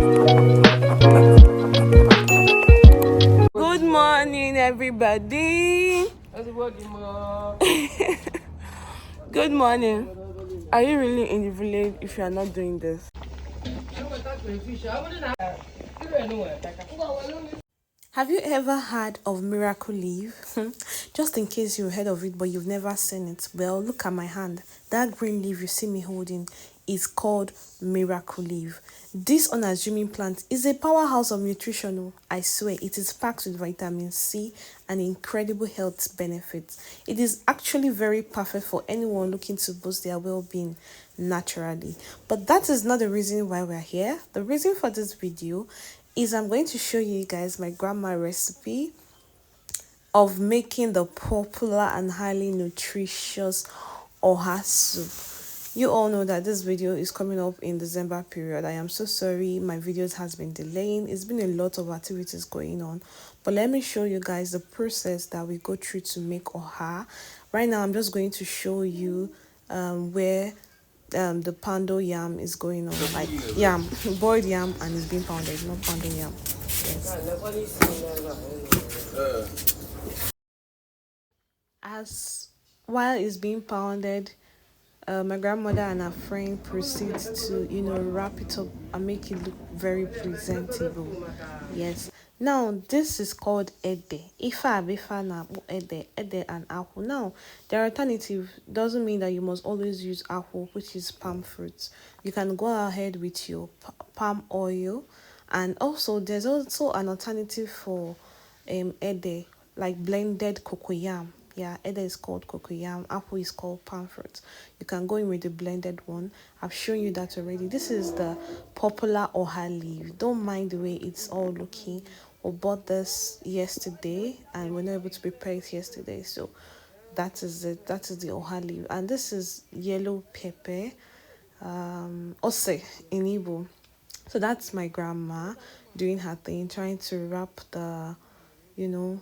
Good morning, everybody. Good morning. Are you really in the village if you are not doing this? Have you ever heard of miracle leaf? Just in case you heard of it but you've never seen it, well, look at my hand. That green leaf you see me holding is called miracle leaf. This unassuming plant is a powerhouse of nutrition. I swear, it is packed with vitamin C and incredible health benefits. It is actually very perfect for anyone looking to boost their well-being naturally. But that is not the reason why we're here. The reason for this video is I'm going to show you guys my grandma recipe of making the popular and highly nutritious oha soup. You all know that this video is coming up in December period. I am so sorry my videos has been delaying. It's been a lot of activities going on, but let me show you guys the process that we go through to make oha. Right now I'm just going to show you where the pando yam is going on, like yam, boiled yam, and it's being pounded, not pando yam. Yes. As while it's being pounded, my grandmother and her friend proceed to wrap it up and make it look very presentable. Yes. Now this is called ede. Ifa na ede and apple. Now the alternative doesn't mean that you must always use apple, which is palm fruits. You can go ahead with your palm oil, and also there's also an alternative for ede, like blended cocoyam. Yeah, ede is called cocoyam, apple is called palm fruit. You can go in with the blended one. I've shown you that already. This is the popular oha leaf. Don't mind the way it's all looking. We bought this yesterday and we're not able to prepare it yesterday, so that is it. That is the oha leaf. And this is yellow pepper, ose in Igbo. So that's my grandma doing her thing, trying to wrap the yam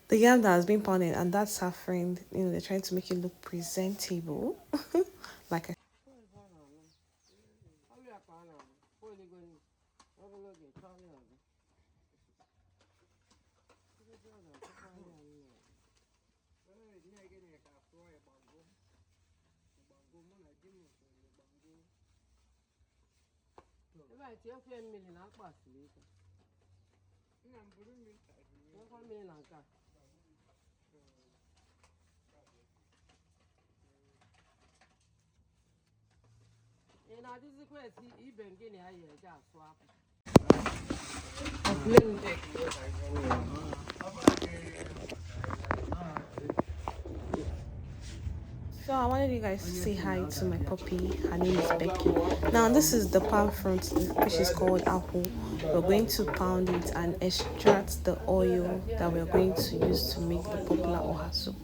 the yam that has been pounded, and that's her friend. They're trying to make it look presentable. Like I So I wanted you guys to say hi to my puppy. Her name is Becky. Now this is the palm fruit, which is called apple. We're going to pound it and extract the oil that we're going to use to make the popular oha soup.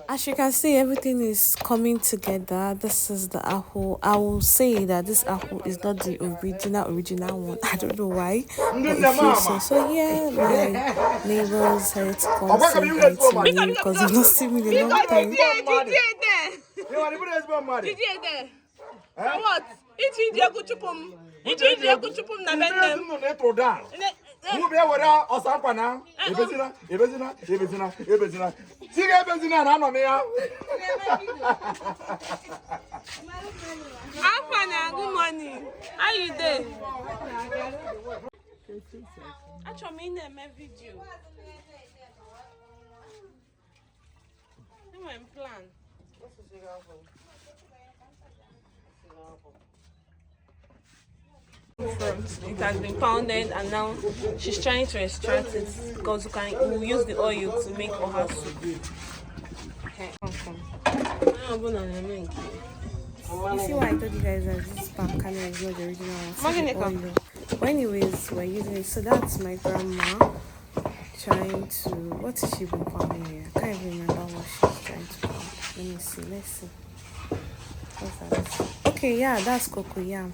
As you can see, everything is coming together. This is the apple. I will say that this apple is not the original one. I don't know why, but it feels so. So yeah, my neighbors had to come say hi to me because they've not seen me in a long time. What? Good morning. How you doing? Actually, I'm in my video. I'm plan. It has been pounded and now she's trying to extract it because we'll use the oil to make oha soup. Okay. You see why I told you guys that this palm kernel is not the original one. See the Maginica. oil. But anyways, we're using it. So that's my grandma trying to. What is she even pounding here? I can't even remember what she's trying to pound. Let me see. Let's see. What's that? Okay, yeah, that's cocoyam.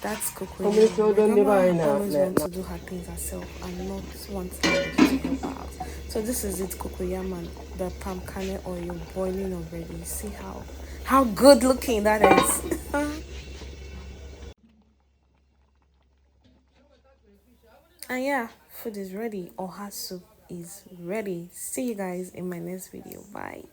That's cocoyam. My grandma always wants to do her things herself and not want somebody to help her out. So this is it, cocoyam and the palm kernel oil boiling already. See how good looking that is. And yeah, food is ready. Oha soup is ready. See you guys in my next video. Bye.